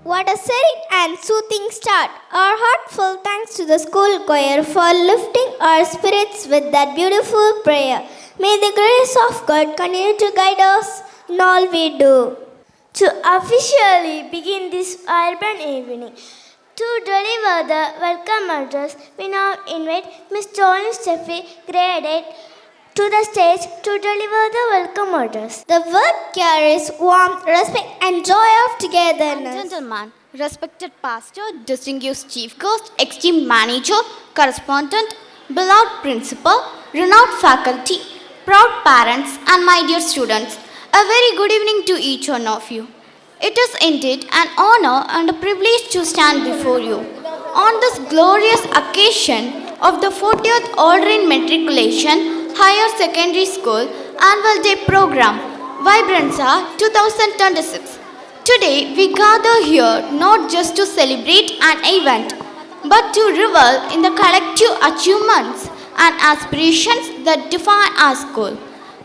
What a serene and soothing start. Our heartfelt thanks to the school choir for lifting our spirits with that beautiful prayer. May the grace of God continue to guide us in all we do. To officially begin this urban evening, to deliver the welcome address, we now invite Ms. Jolene Steffi, grade 8, to the stage to deliver the welcome address. The word carries warmth, respect, and joy of togetherness. Gentlemen, respected pastor, distinguished chief guest, esteemed manager, correspondent, beloved principal, renowned faculty, proud parents, and my dear students, a very good evening to each one of you. It is indeed an honor and a privilege to stand before you on this glorious occasion of the 40th Aldrin Matriculation Higher Secondary School Annual Day Program, Vibranza 2026. Today we gather here not just to celebrate an event, but to revel in the collective achievements and aspirations that define our school.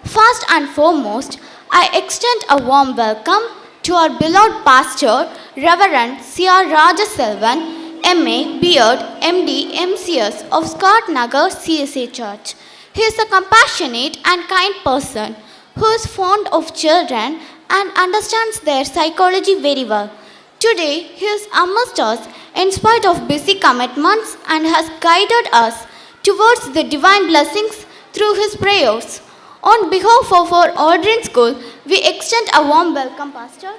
First and foremost, I extend a warm welcome to our beloved pastor, Reverend C.R. Rajaselvan, M.A., B.Ed., M.D., M.C.S. of Scott Nagar CSA Church. He is a compassionate and kind person who is fond of children and understands their psychology very well. Today, he is amongst us in spite of busy commitments and has guided us towards the divine blessings through his prayers. On behalf of our Aldrin School, we extend a warm welcome, Pastor.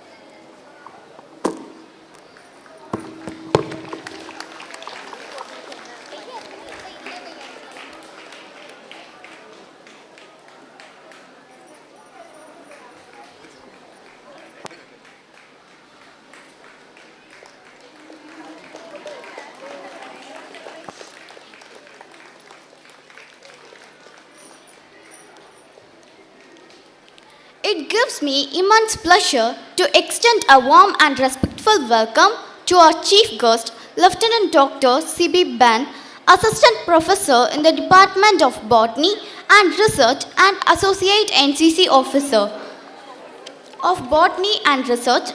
It gives me immense pleasure to extend a warm and respectful welcome to our chief guest, Lieutenant Dr. C.B. Ben, Assistant Professor in the Department of Botany and Research and Associate NCC Officer of Botany and Research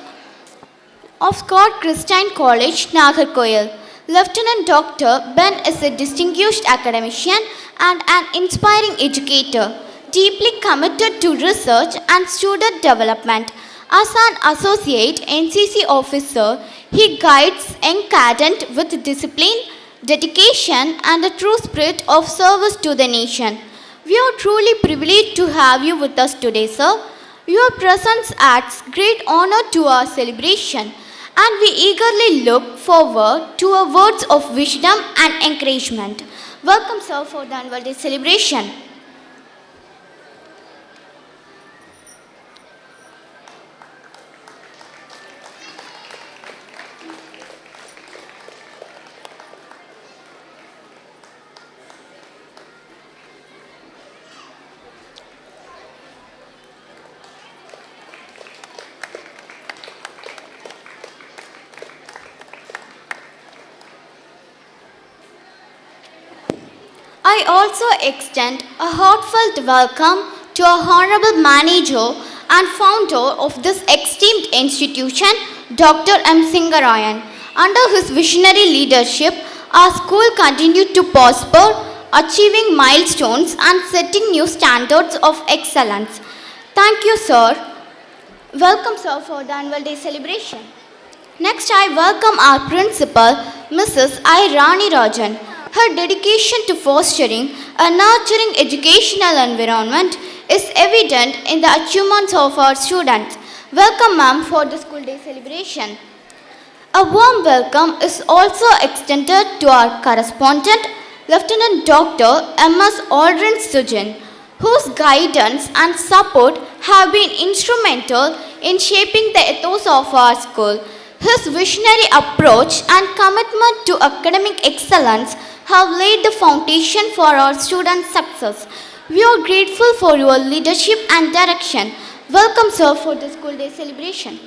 of Scott Christian College, Nagarkoil. Lieutenant Dr. Ben is a distinguished academician and an inspiring educator, deeply committed to research and student development. As an associate NCC officer, he guides young cadets with discipline, dedication, and a true spirit of service to the nation. We are truly privileged to have you with us today, sir. Your presence adds great honor to our celebration, and we eagerly look forward to your words of wisdom and encouragement. Welcome, sir, for the annual day celebration. I also extend a heartfelt welcome to our Honorable Manager and founder of this esteemed institution, Dr. M. Singarayan. Under his visionary leadership, our school continued to prosper, achieving milestones and setting new standards of excellence. Thank you, sir. Welcome, sir, for the annual day celebration. Next, I welcome our principal, Mrs. I. Rani Rajan. Her dedication to fostering a nurturing educational environment is evident in the achievements of our students. Welcome, ma'am, for the school day celebration. A warm welcome is also extended to our correspondent, Lieutenant Dr. M.S. Aldrin Sujin, whose guidance and support have been instrumental in shaping the ethos of our school. His visionary approach and commitment to academic excellence have laid the foundation for our students' success. We are grateful for your leadership and direction. Welcome, sir, for the school day celebration.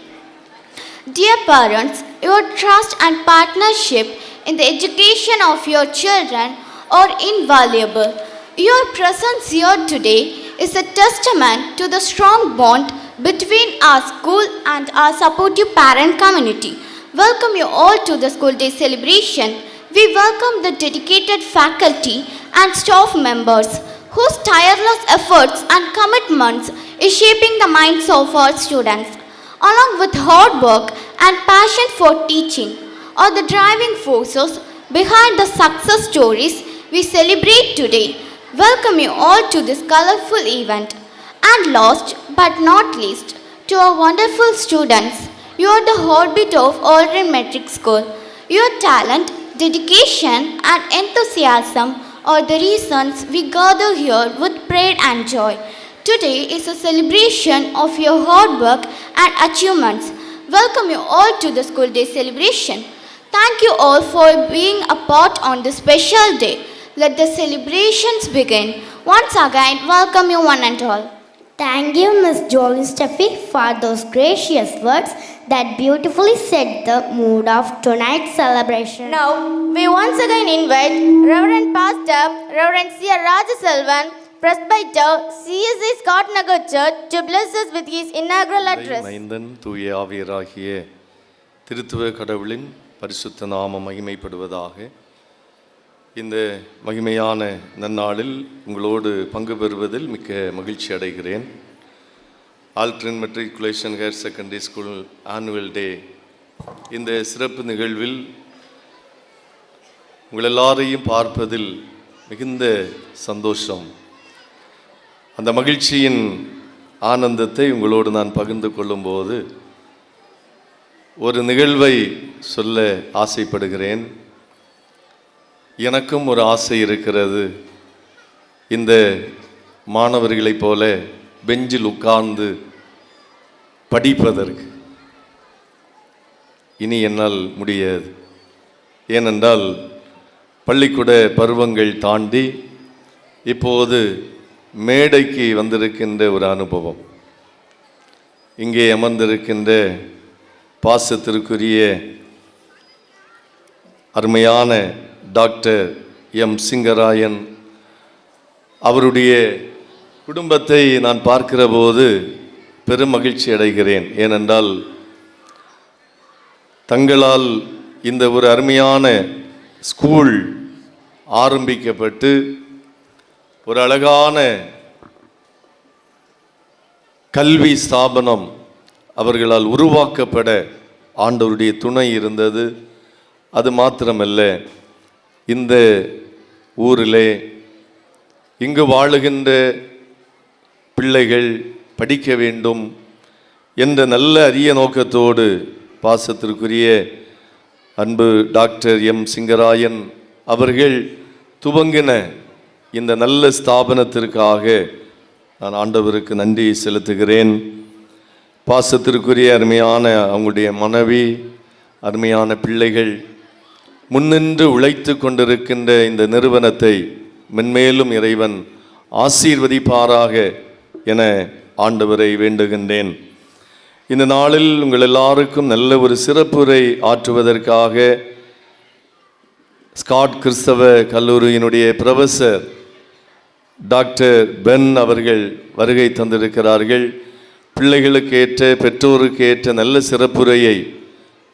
Dear parents, your trust and partnership in the education of your children are invaluable. Your presence here today is a testament to the strong bond between our school and our supportive parent community. welcome you all to the school day celebration. We welcome the dedicated faculty and staff members whose tireless efforts and commitments is shaping the minds of our students, along with hard work and passion for teaching, are the driving forces behind the success stories we celebrate today. Welcome you all to this colorful event. And last but not least, to our wonderful students, you are the heartbeat of Aldrin Matric School. Your talent, dedication and enthusiasm are the reasons we gather here with pride and joy. Today is a celebration of your hard work and achievements. Welcome you all to the school day celebration. Thank you all for being a part on this special day. Let the celebrations begin. Once again, welcome you one and all. Thank you, Miss Jolly Steffi, for those gracious words that beautifully set the mood of tonight's celebration. Now, we once again invite Reverend Pastor Reverend C. Rajaselvan, Presbyter, CSI Scott Nagar Church, to bless us with his inaugural address. மைந்தன் தூய ஆவியராகிய திருத்துவ கடவுளின் பரிசுத்த நாமம் மகிமைப்படுவதாக. இந்த மகிமையான நன்னாளில் உங்களோடு பங்கு பெறுவதில் மிக்க மகிழ்ச்சி அடைகிறேன். Aldrin matriculation higher secondary school annual day இந்த சிறப்பு நிகழ்வில் உங்கள் எல்லாரையும் பார்ப்பதில் மிகுந்த சந்தோஷம். அந்த மகிழ்ச்சியின் ஆனந்தத்தை உங்களோடு நான் பகிர்ந்து கொள்ளும்போது ஒரு நிகழ்வை சொல்ல ஆசைப்படுகிறேன். எனக்கும் ஒரு ஆசை இருக்கிறது. இந்த மாணவர்களைப் போல பெஞ்சில் உட்கார்ந்து படிப்பதற்கு இனி என்னால் முடியாது. ஏனென்றால் பள்ளிக்கூட பருவங்கள் தாண்டி இப்போது மேடைக்கு வந்திருக்கின்ற ஒரு அனுபவம். இங்கே அமர்ந்திருக்கின்ற பாசத்திற்குரிய அருமையான டாக்டர் எம் சிங்கராயன் அவருடைய குடும்பத்தை நான் பார்க்கிற போது பெரும் மகிழ்ச்சி அடைகிறேன். ஏனென்றால் தங்களால் இந்த ஒரு அருமையான ஸ்கூல் ஆரம்பிக்கப்பட்டு ஒரு அழகான கல்வி ஸ்தாபனம் அவர்களால் உருவாக்கப்பட ஆண்டவருடைய துணை இருந்தது. அது மாத்திரமல்ல, இந்த ஊரிலே இங்கு வாழுகின்ற பிள்ளைகள் படிக்க வேண்டும் என்ற நல்ல அரிய நோக்கத்தோடு பாசத்திற்குரிய அன்பு டாக்டர் எம் சிங்கராயன் அவர்கள் துவங்கின இந்த நல்ல ஸ்தாபனத்திற்காக நான் ஆண்டவருக்கு நன்றி செலுத்துகிறேன். பாசத்திற்குரிய அருமையான அவங்களுடைய மனைவி, அருமையான பிள்ளைகள் முன்னின்று உழைத்து கொண்டிருக்கின்ற இந்த நிறுவனத்தை மென்மேலும் இறைவன் ஆசீர்வதிப்பாராக என ஆண்டவரை வேண்டுகின்றேன். இந்த நாளில் உங்கள் எல்லாருக்கும் நல்ல ஒரு சிறப்புரை ஆற்றுவதற்காக ஸ்காட் கிறிஸ்தவ கல்லூரியினுடைய புரொஃபசர் டாக்டர் பென் அவர்கள் வருகை தந்திருக்கிறார்கள். பிள்ளைகளுக்கு ஏற்ற, பெற்றோருக்கு ஏற்ற நல்ல சிறப்புரையை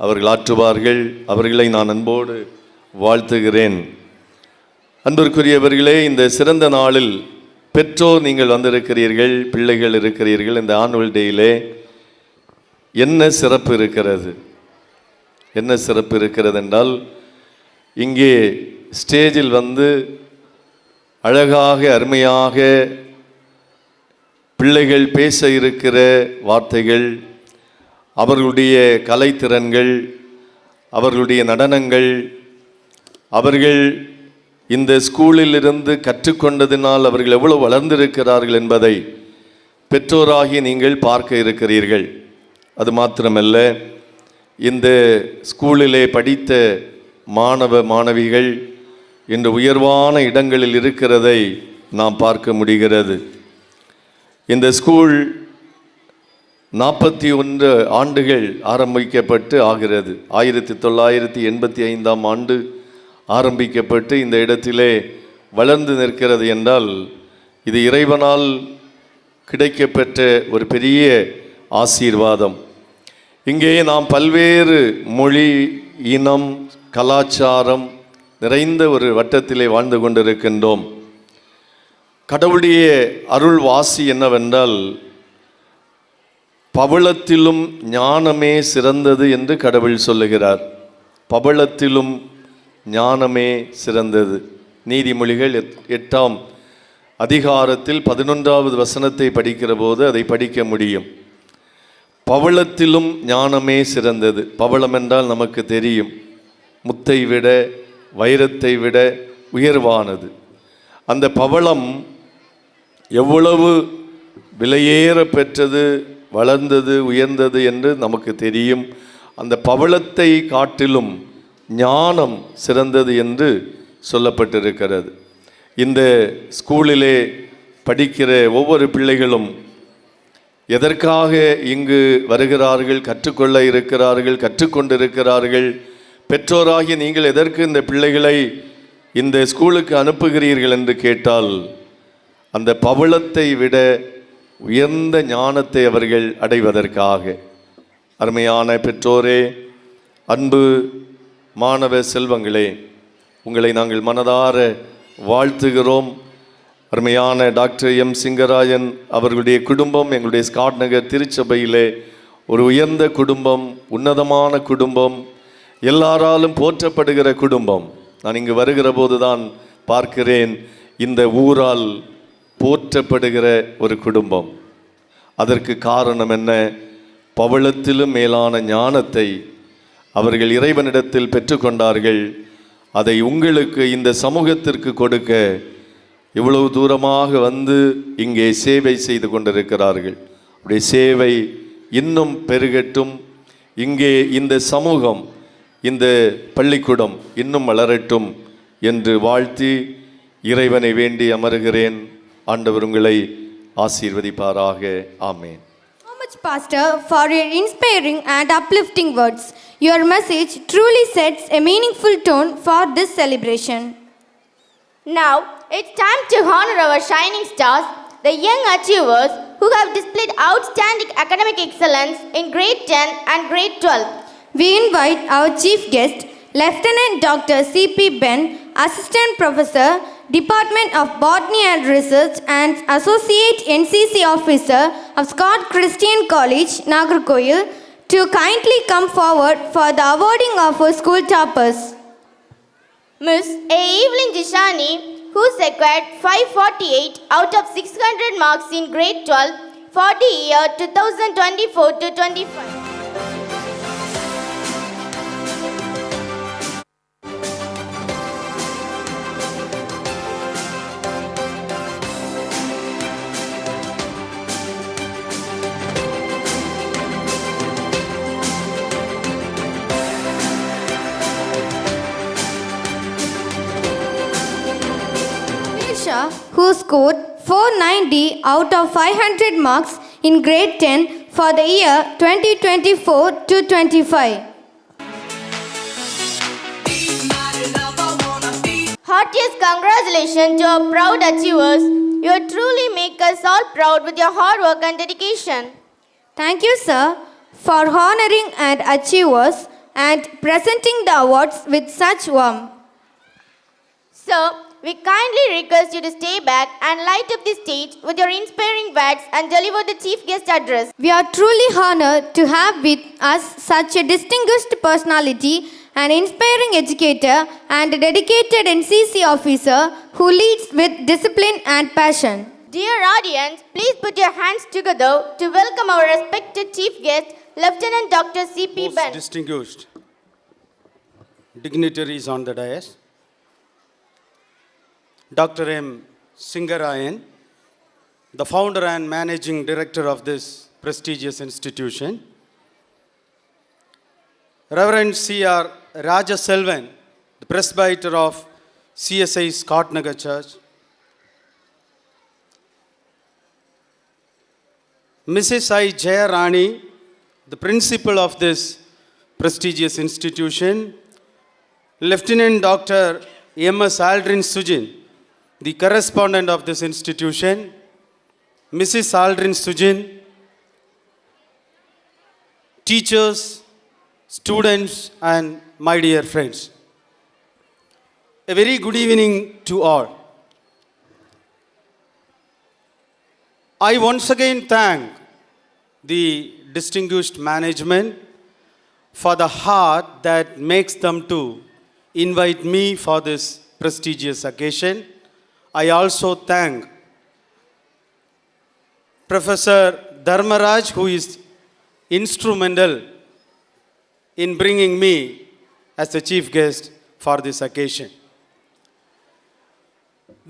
அவர்கள் ஆற்றுவார்கள். அவர்களை நான் அன்போடு வாழ்த்துகிறேன். அன்பிற்குரியவர்களே, இந்த சிறந்த நாளில் பெற்றோர் நீங்கள் வந்திருக்கிறீர்கள், பிள்ளைகள் இருக்கிறீர்கள். இந்த ஆனுவல் டேயிலே என்ன சிறப்பு இருக்கிறது? என்ன சிறப்பு இருக்கிறது என்றால், இங்கே ஸ்டேஜில் வந்து அழகாக அருமையாக பிள்ளைகள் பேச இருக்கிற வார்த்தைகள், அவர்களுடைய கலைத்திறன்கள், அவர்களுடைய நடனங்கள், அவர்கள் இந்த ஸ்கூலிலிருந்து கற்றுக்கொண்டதினால் அவர்கள் எவ்வளவு வளர்ந்திருக்கிறார்கள் என்பதை பெற்றோராகி நீங்கள் பார்க்க இருக்கிறீர்கள். அது மாத்திரமல்ல, இந்த ஸ்கூலிலே படித்த மாணவ மாணவிகள் இன்று உயர்வான இடங்களில் இருக்கிறதை நாம் பார்க்க முடிகிறது. இந்த ஸ்கூல் 41 ஆண்டுகள் ஆரம்பிக்கப்பட்டு ஆகிறது. 1985ஆம் ஆண்டு ஆரம்பிக்கப்பட்டு இந்த இடத்திலே வளர்ந்து நிற்கிறது என்றால் இது இறைவனால் கிடைக்கப்பெற்ற ஒரு பெரிய ஆசீர்வாதம். இங்கே நாம் பல்வேறு மொழி, இனம், கலாச்சாரம் நிறைந்த ஒரு வட்டத்திலே வாழ்ந்து கொண்டிருக்கின்றோம். கடவுளுடைய அருள் வாசி என்னவென்றால், பவளத்திலும் ஞானமே சிறந்தது என்று கடவுள் சொல்லுகிறார். பவளத்திலும் ஞானமே சிறந்தது. நீதிமொழிகள் 8ஆம் அதிகாரத்தில் 11வது வசனத்தை படிக்கிற போது அதை படிக்க முடியும். பவளத்திலும் ஞானமே சிறந்தது. பவளம் என்றால் நமக்கு தெரியும், முத்தை விட வைரத்தை விட உயர்வானது. அந்த பவளம் எவ்வளவு விலையேற பெற்றது, வளர்ந்தது, உயர்ந்தது என்று நமக்கு தெரியும். அந்த பவளத்தை காட்டிலும் ஞானம் சிறந்தது என்று சொல்லப்பட்டிருக்கிறது. இந்த ஸ்கூலிலே படிக்கிற ஒவ்வொரு பிள்ளைகளும் எதற்காக இங்கு வருகிறார்கள், கற்றுக்கொள்ள இருக்கிறார்கள், கற்றுக்கொண்டிருக்கிறார்கள்? பெற்றோராகி நீங்கள் எதற்கு இந்த பிள்ளைகளை இந்த ஸ்கூலுக்கு அனுப்புகிறீர்கள் என்று கேட்டால், அந்த பவளத்தை விட உயர்ந்த ஞானத்தை அவர்கள் அடைவதற்காக. அருமையான பெற்றோரே, அன்பு மாணவ செல்வங்களே, உங்களை நாங்கள் மனதார வாழ்த்துகிறோம். அருமையான டாக்டர் எம் சிங்கராயன் அவர்களுடைய குடும்பம் எங்களுடைய ஸ்காட் நகர் திருச்சபையிலே ஒரு உயர்ந்த குடும்பம், உன்னதமான குடும்பம், எல்லாராலும் போற்றப்படுகிற குடும்பம். நான் இங்கு வருகிற போது தான் பார்க்கிறேன், இந்த ஊரால் போற்றப்படுகிற ஒரு குடும்பம். அதற்கு காரணம் என்ன? பவளத்திலும் மேலான ஞானத்தை அவர்கள் இறைவனிடத்தில் பெற்றுக்கொண்டார்கள். அதை உங்களுக்கு, இந்த சமூகத்திற்கு கொடுக்க இவ்வளவு தூரமாக வந்து இங்கே சேவை செய்து கொண்டிருக்கிறார்கள். அப்படியே சேவை இன்னும் பெருகட்டும். இங்கே இந்த சமூகம், இந்த பள்ளிக்கூடம் இன்னும் வளரட்டும் என்று வாழ்த்தி இறைவனை வேண்டி அமருகிறேன். ஆண்டவர் உங்களை ஆசீர்வதிப்பாராக. ஆமென். So much, Pastor, for your inspiring and uplifting words. Your message truly sets a meaningful tone for this celebration. Now, it's time to honor our shining stars, the young achievers who have displayed outstanding academic excellence in grade 10 and grade 12. We invite our chief guest, Lieutenant Dr. C.P. Ben, Assistant Professor, Department of Botany and Research and Associate NCC Officer of Scott Christian College, Nagarkoil, to kindly come forward for the awarding of our school toppers. Miss A. Evelyn Jishani, who secured 548 out of 600 marks in grade 12 for the year 2024 to 25. Who scored 490 out of 500 marks in grade 10 for the year 2024 to 25. Heartiest congratulations to our proud achievers. You truly make us all proud with your hard work and dedication. Thank you, sir, for honoring and achievers and presenting the awards with such warmth. Sir, we kindly request you to stay back and light up the stage with your inspiring words and deliver the chief guest address. We are truly honored to have with us such a distinguished personality, an inspiring educator and a dedicated NCC officer who leads with discipline and passion. Dear audience, please put your hands together to welcome our respected chief guest, Lieutenant Dr. C.P. Ben. Most distinguished dignitaries on the dais, Dr. M. Singarayan, the founder and managing director of this prestigious institution, Reverend C.R. Rajaselvan, the presbyter of CSI Scott Nagar Church, Mrs. I. Jayarani, the principal of this prestigious institution, Lieutenant Dr. M.S. Aldrin Sujin, the correspondent of this institution, Mrs. Aldrin Sujin, teachers, students, and my dear friends. A very good evening to all. I once again thank the distinguished management for the heart that makes them to invite me for this prestigious occasion. I also thank Professor Dharmaraj, who is instrumental in bringing me as the chief guest for this occasion.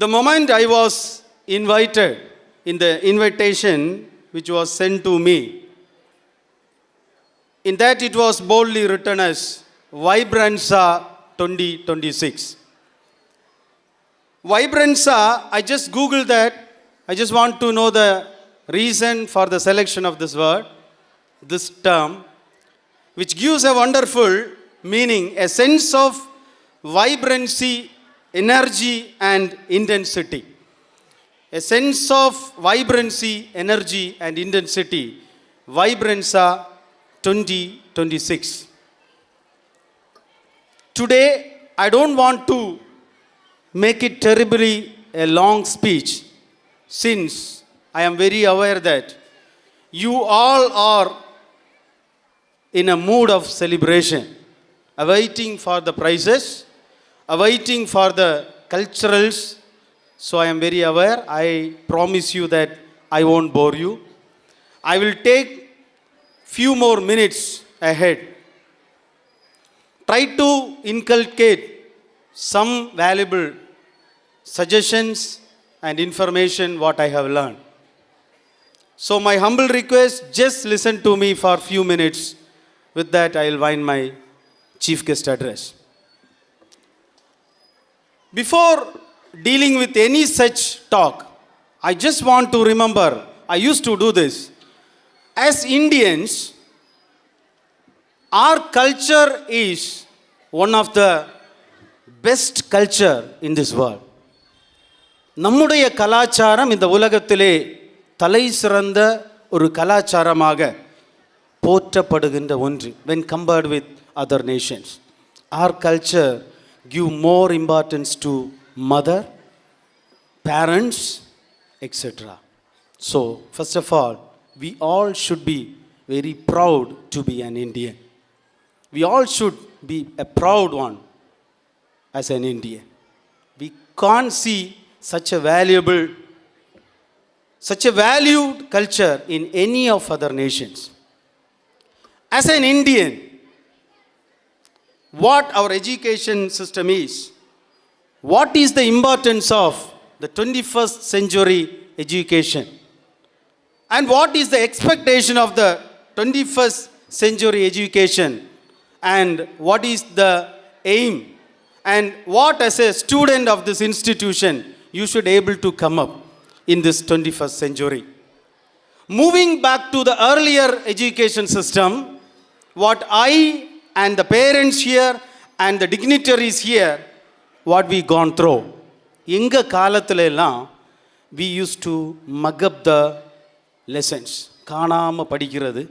The moment I was invited in the invitation which was sent to me, in that it was boldly written as Vibranza 2026. Vibranza, I just googled that. I just want to know the reason for the selection of this word, this term, which gives a wonderful meaning, a sense of vibrancy, energy, and intensity. A sense of vibrancy, energy, and intensity. Vibranza 2026. Today, I don't want to make it terribly a long speech, since I am very aware that you all are in a mood of celebration, awaiting for the prizes, awaiting for the culturals. So I am very aware. I promise you that I won't bore you. I will take few more minutes ahead. Try to inculcate some valuable suggestions and information what I have learned. So my humble request, just listen to me for few minutes. With that, I will wind my chief guest address. Before dealing with any such talk, I just want to remember, I used to do this. As Indians, our culture is one of the best culture in this world. நம்முடைய கலாச்சாரம் இந்த உலகத்திலே தலை சிறந்த ஒரு கலாச்சாரமாக போற்றப்படுகின்ற ஒன்று. When compared with other nations, our culture give more importance to mother, parents, etc. So, first of all, we all should be very proud to be an Indian. We all should be a proud one as an Indian. We can't see such a valued culture in any of other nations. As an Indian, what our education system is, what is the importance of the 21st century education, and what is the expectation of the 21st century education, and what is the aim, and what as a student of this institution you should able to come up in this 21st century. Moving back to the earlier education system, what I and the parents here and the dignitaries here, what we gone through. எங்க காலத்துல எல்லாம் we used to mug up the lessons. காணாம படிக்கிறது.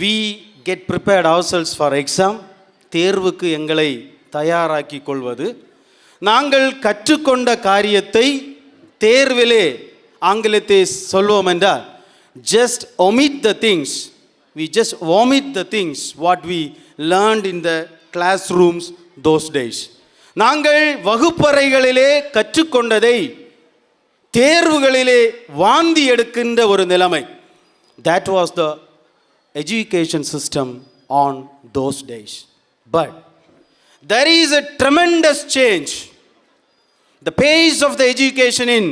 We get prepared ourselves for exam. தேர்வுக்கு எங்களை தயாராக்கி கொள்வது. நாங்கள் கற்றுக்கொண்ட காரியத்தை தேர்விலே ஆங்கிலத்தை சொல்வோம் என்றால் just omit the things. We just vomit the things what we learned in the classrooms those days. நாங்கள் வகுப்பறைகளிலே கற்றுக்கொண்டதை தேர்வுகளிலே வாந்தி எடுக்கின்ற ஒரு நிலைமை. That was the education system on those days. But there is a tremendous change. The pace of the education in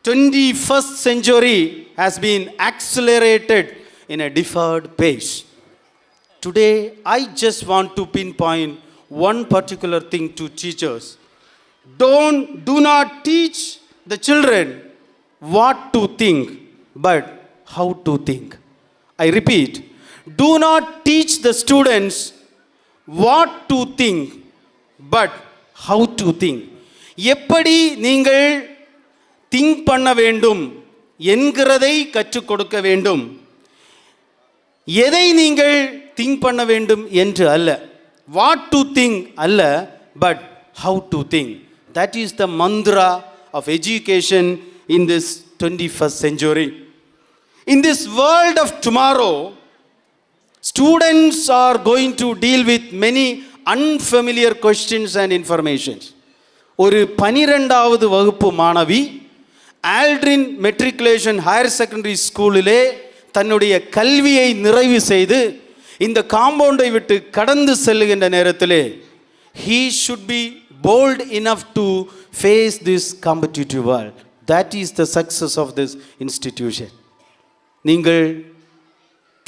21st century has been accelerated in a deferred pace. Today, I just want to pinpoint one particular thing to teachers. Do not teach the children what to think, but how to think. I repeat, do not teach the students what to think, but how to think. எப்படி நீங்கள் think பண்ண வேண்டும் என்கிறதை கற்றுக் கொடுக்க வேண்டும். எதை நீங்கள் திங்க் பண்ண வேண்டும் என்று அல்ல, வாட் டு திங்க் அல்ல, but how to think. That is the mantra of education in this 21st century. In this world of tomorrow, students are going to deal with many unfamiliar questions and informations. ஒரு 12வது வகுப்பு மாணவி Aldrin matriculation higher secondary ஸ்கூலிலே தன்னுடைய கல்வியை நிறைவு செய்து இந்த காம்பவுண்டை விட்டு கடந்து செல்லுகின்ற நேரத்திலே he should be bold enough to face this competitive world. That is the success of this institution. நீங்கள்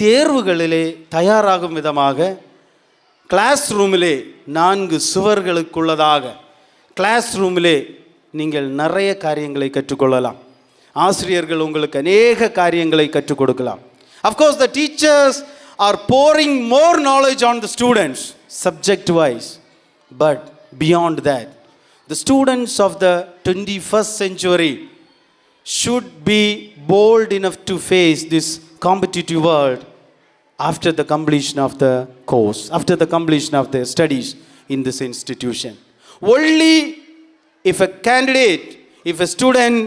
தேர்வுகளிலே தயாராகும் விதமாக கிளாஸ் ரூமிலே 4 சுவர்களுக்குள்ளதாக கிளாஸ் ரூமிலே நீங்கள் நிறைய காரியங்களை கற்றுக்கொள்ளலாம். ஆசிரியர்கள் உங்களுக்கு அநேக காரியங்களை கற்றுக் கொடுக்கலாம். Of course, the teachers are pouring more knowledge on the students subject wise, but beyond that, the students of the 21st century should be bold enough to face this competitive world after the completion of the course, after the completion of their studies in this institution. Only if a candidate, if a student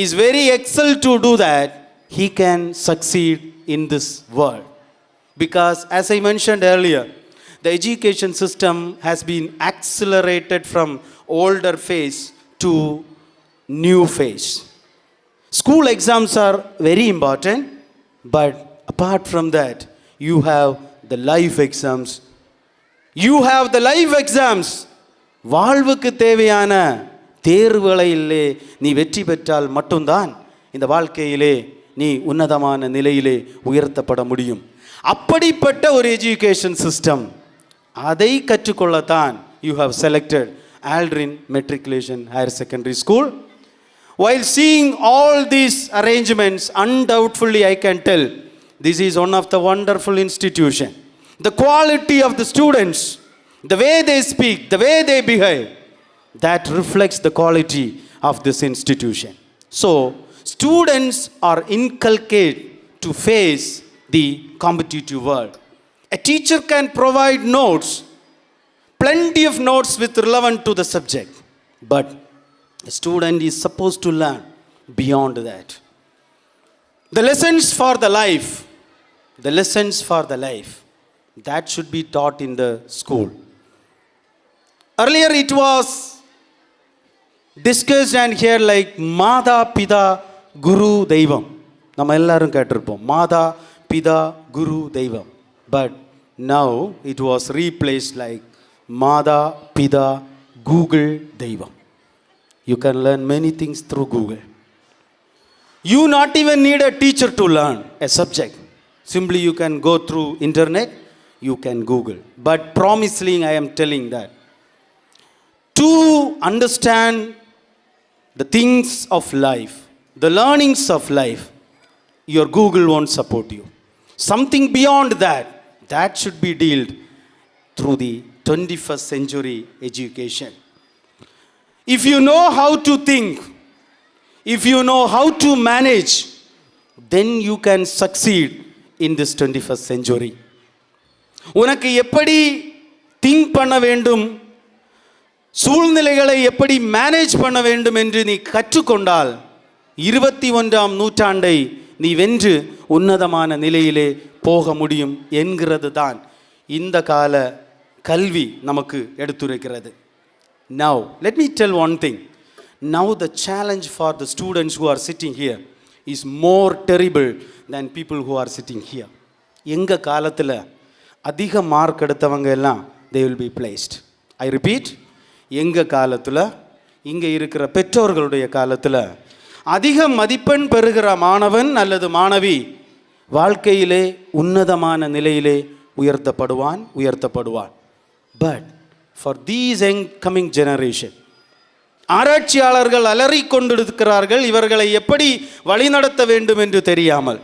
is very excelled to do that, he can succeed in this world. Because as I mentioned earlier, the education system has been accelerated from older phase to new phase. School exams are very important, but apart from that, you have the life exams. You have the life exams. வாழ்வுக்கு தேவையான தேர்வுகளிலே நீ வெற்றி பெற்றால் மட்டும்தான் இந்த வாழ்க்கையிலே நீ உன்னதமான நிலையிலே உயர்த்தப்பட முடியும். அப்படிப்பட்ட ஒரு எஜுகேஷன் சிஸ்டம், அதை கற்றுக்கொள்ளத்தான் you have selected Aldrin Matriculation Higher Secondary School. While seeing all these arrangements, undoubtedly I can tell this is one of the wonderful institution. The quality of the students, the way they speak, the way they behave, that reflects the quality of this institution. So, students are inculcated to face the competitive world. A teacher can provide notes, plenty of notes with relevant to the subject, but a student is supposed to learn beyond that. The lessons for the life, the lessons for the life, that should be taught in the school. Earlier it was discussed and here like Mada, Pida, Guru, Deivam. நம்ம எல்லாரும் கேட்டிருப்போம் Mada, Pida, Guru, Deivam. But now it was replaced like Mada, Pida, Google, Deivam. You can learn many things through Google. You not even need a teacher to learn a subject. Simply you can go through internet, you can Google. But promising, I am telling that to understand the things of life, the learnings of life, your Google won't support you. Something beyond that, that should be dealt through the 21st century education. If you know how to think, if you know how to manage, then you can succeed in this 21st century. உனக்கு எப்படி think பண்ண வேண்டும், சூழ்நிலைகளை எப்படி manage பண்ண வேண்டும் என்று நீ கற்றுக்கொண்டால் 21ஆம் நூற்றாண்டை நீ வென்று உன்னதமான நிலையிலே போக முடியும் என்கிறது தான் இந்த கால கல்வி நமக்கு எடுத்துரைக்கிறது. Now, let me tell one thing. Now the challenge for the students who are sitting here is more terrible than people who are sitting here. எங்க காலத்தில் அதிக மார்க் எடுத்தவங்க எல்லாம் they will be placed. I repeat, எங்க காலத்தில், இங்கே இருக்கிற பெற்றோர்களுடைய காலத்தில் அதிக மதிப்பெண் பெறுகிற மாணவன் அல்லது மாணவி வாழ்க்கையிலே உன்னதமான நிலையிலே உயர்த்தப்படுவான். But for these incoming generation, ஆராய்ச்சியாளர்கள் அலறிக் கொண்டிருக்கிறார்கள் இவர்களை எப்படி வழிநடத்த வேண்டும் என்று தெரியாமல்.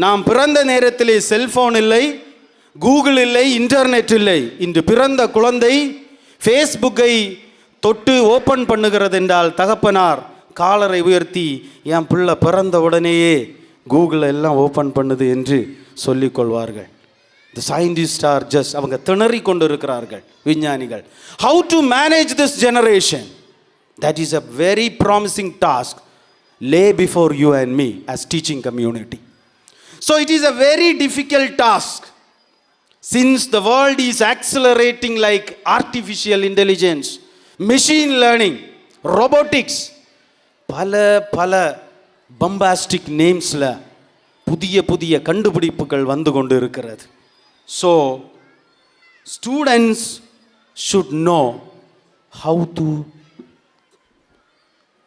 நாம் பிறந்த நேரத்திலே செல்போன் இல்லை, கூகுள் இல்லை, இன்டர்நெட் இல்லை. இன்று பிறந்த குழந்தை ஃபேஸ்புக்கை தொட்டு ஓப்பன் பண்ணுகிறது என்றால் தகப்பனார் காலரை உயர்த்தி என் பிள்ளை பிறந்த உடனேயே கூகுள் எல்லாம் ஓப்பன் பண்ணுது என்று சொல்லிக் கொள்வார்கள். The scientists are just, அவங்க திணறி கொண்டு இருக்கிறார்கள் விஞ்ஞானிகள். How to manage this generation? That is a very promising task lay before you and me as teaching community. So it is a very difficult task since the world is accelerating like artificial intelligence, machine learning, robotics, பல bombastic namesல புதிய கண்டுபிடிப்புகள் வந்து கொண்டு இருக்கிறது. So students should know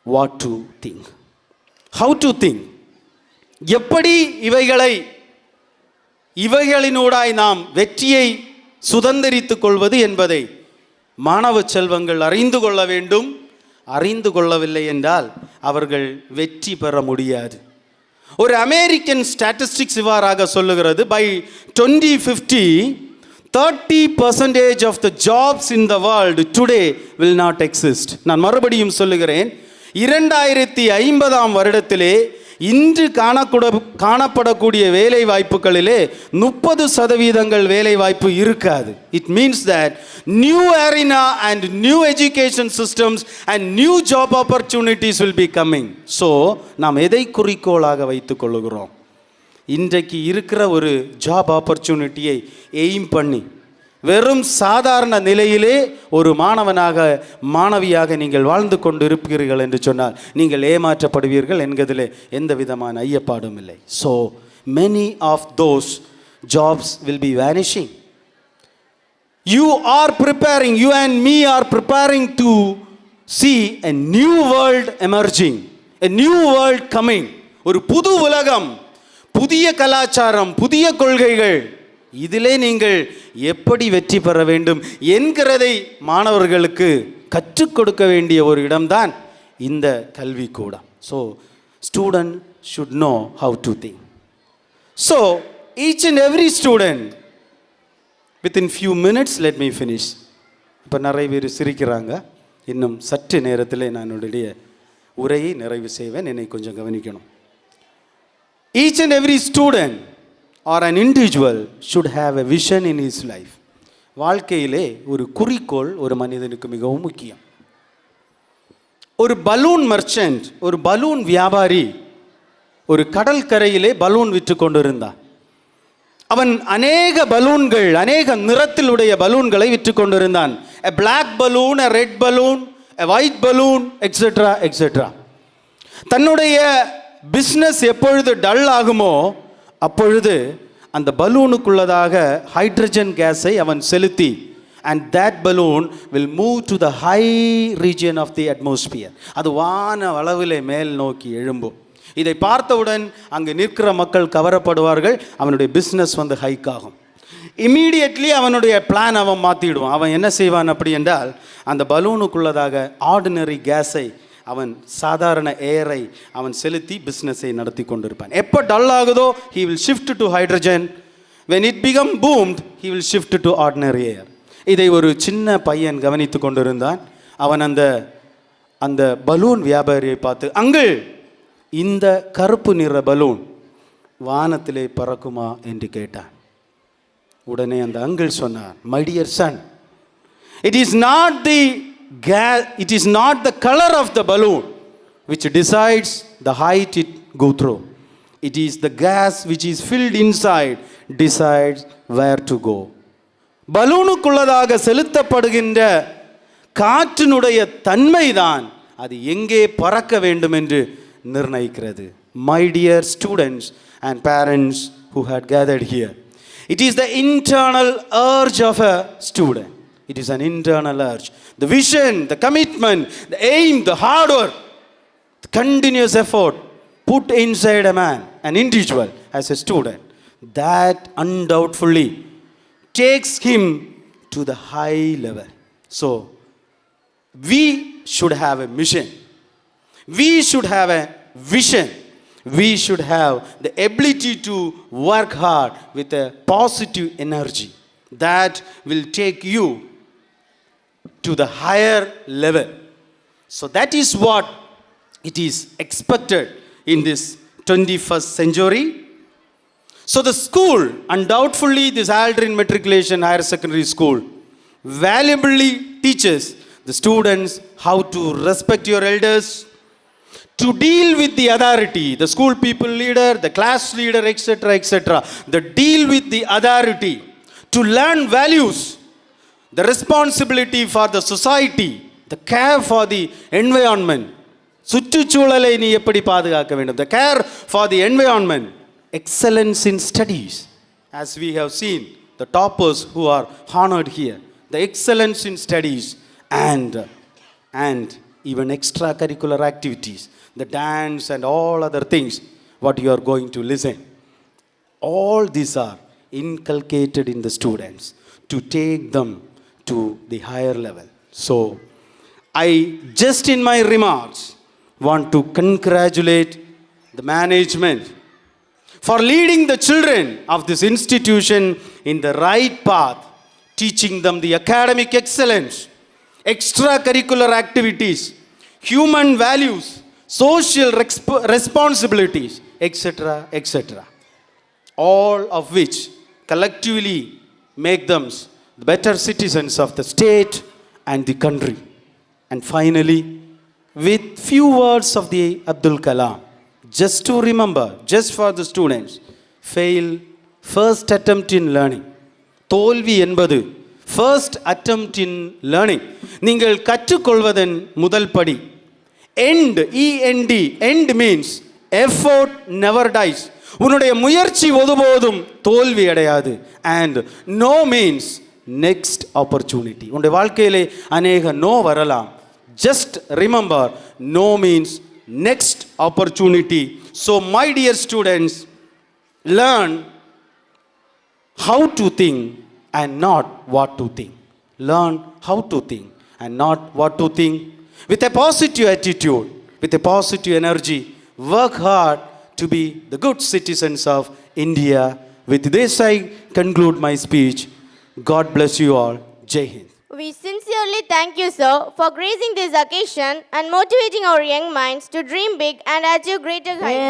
what to think. How to think. எப்படி இவைகளினூடாய் நாம் வெற்றியை சுதந்திரித்துக் கொள்வது என்பதை மாணவ செல்வங்கள் அறிந்து கொள்ள வேண்டும். அறிந்து கொள்ளவில்லை என்றால் அவர்கள் வெற்றி பெற முடியாது. ஒரு அமெரிக்கன் ஸ்டாட்டிஸ்டிக்ஸ் இவ்வாறாக சொல்லுகிறது, by 2050 30% of the jobs in the world today will not exist. நான் மறுபடியும் சொல்லுகிறேன், 2050 வருடத்திலே இன்று காணப்படக்கூடிய வேலை வாய்ப்புகளிலே 30% வேலை வாய்ப்பு இருக்காது. It means that new arena and new education systems and new job opportunities will be coming. So நாம் எதை குறிக்கோளாக வைத்துக் கொள்ளுகிறோம்? இன்றைக்கு இருக்கிற ஒரு ஜாப் ஆப்பர்ச்சுனிட்டியை எய்ம் பண்ணி வெறும் சாதாரண நிலையிலே ஒரு மாணவியாக நீங்கள் வாழ்ந்து கொண்டு இருப்பீர்கள் என்று சொன்னால் நீங்கள் ஏமாற்றப்படுவீர்கள் என்கிறதிலே எந்த விதமான ஐயப்பாடும் இல்லை. So many of those jobs will be vanishing. You and me are preparing to see a new world emerging, a new world coming. ஒரு புது உலகம், புதிய கலாச்சாரம், புதிய கொள்கைகள், இதிலே நீங்கள் எப்படி வெற்றி பெற வேண்டும் என்கிறதை மாணவர்களுக்கு கற்றுக் கொடுக்க வேண்டிய ஒரு இடம்தான் இந்த கல்விக்கூடம். So student should know how to think. So each and every student, within few minutes, let me finish. இப்போ நிறைய பேர் சிரிக்கிறாங்க. இன்னும் சற்று நேரத்தில் நான் என்னுடைய உரையை நிறைவு செய்வேன், என்னை கொஞ்சம் கவனிக்கணும். Each and every student or an individual should have a vision in his life. வாழ்க்கையிலே ஒரு குறிக்கோள் ஒரு மனிதனுக்கு மிகவும் முக்கியம். ஒரு பலூன் மர்ச்சன்ட், ஒரு பலூன் வியாபாரி ஒரு கடல் கரையிலே பலூன் விற்று கொண்டிருந்தான். அவன் அநேக பலூன்கள், அநேக நிறத்திலுடைய பலூன்களை விற்று கொண்டிருந்தான். a black balloon, a red balloon, a white balloon, etc. தன்னுடைய பிஸ்னஸ் எப்பொழுது டல் ஆகுமோ அப்பொழுது அந்த பலூனுக்குள்ளதாக ஹைட்ரஜன் கேஸை அவன் செலுத்தி, and that balloon will move to the high region of the atmosphere. அது வான அளவிலே மேல் நோக்கி எழும்பும். இதை பார்த்தவுடன் அங்கு நிற்கிற மக்கள் கவரப்படுவார்கள், அவனுடைய பிஸ்னஸ் வந்து ஹைக் ஆகும். இம்மீடியட்லி அவனுடைய பிளான் அவன் மாற்றிடுவான். அவன் என்ன செய்வான் அப்படி என்றால், அந்த பலூனுக்குள்ளதாக ஆர்டினரி கேஸை, அவன் சாதாரண ஏரை அவன் செலுத்தி பிஸ்னஸை நடத்தி கொண்டிருப்பான். எப்போ டல் ஆகுதோ he will shift to hydrogen. when it become boomed he will shift to ordinary air. இதை ஒரு சின்ன பையன் கவனித்து கொண்டிருந்தான். அவன் அந்த பலூன் வியாபாரியை பார்த்து, அங்கிள், இந்த கருப்பு நிற பலூன் வானத்திலே பறக்குமா என்று கேட்டான். உடனே அந்த அங்கிள் சொன்னார், my dear son, it is not the color of the balloon which decides the height it go through. It is the gas which is filled inside decides where to go. பலூனுக்குள்ளதாக செலுத்தப்படுகின்ற காற்றினுடைய தன்மைதான் அது எங்கே பறக்க வேண்டும் என்று நிர்ணயிக்கிறது. My dear students and parents who had gathered here, it is the internal urge of a student. It is an internal urge. The vision, the commitment, the aim, the hard work, the continuous effort put inside a man, an individual as a student, that undoubtedly takes him to the high level. So, we should have a mission. We should have a vision. We should have the ability to work hard with a positive energy that will take you to the higher level. So that is what it is expected in this 21st century. So the school, undoubtedly this Aldrin Matriculation Higher Secondary School, valuably teaches the students how to respect your elders, to deal with the authority, the school people leader, the class leader, etc., etc. The deal with the authority, to learn values, the responsibility for the society, the care for the environment. சுற்றுச்சூழலை நீ எப்படி பாதுகாக்க வேண்டும், the care for the environment, excellence in studies, as we have seen the toppers who are honored here, the excellence in studies, and even extracurricular activities, the dance and all other things what you are going to listen. All these are inculcated in the students to take them to the higher level. So I just in my remarks want to congratulate the management for leading the children of this institution in the right path, teaching them the academic excellence, extracurricular activities, human values, social responsibilities, etc., etc. All of which collectively make them the better citizens of the state and the country. And finally, with few words of the Abdul Kalam, just to remember, just for the students, fail first attempt in learning. தோல்வி என்பது first attempt in learning. நீங்கள் கற்றுக்கொள்வதன் முதல் படி. End, END, end means effort never dies. உன்னுடைய முயற்சி ஒருபோதும் தோல்வி அடையாது. And no means next opportunity. உன்னுடைய வாழ்க்கையிலே அநேக நோ வரலாம். Just remember, no means next opportunity. So my dear students, learn how to think and not what to think. Learn how to think and not what to think. With a positive attitude, with a positive energy, work hard to be the good citizens of India. With this I conclude my speech. God bless you all. Jai Hind. We sincerely thank you, sir, for gracing this occasion and motivating our young minds to dream big and achieve greater heights.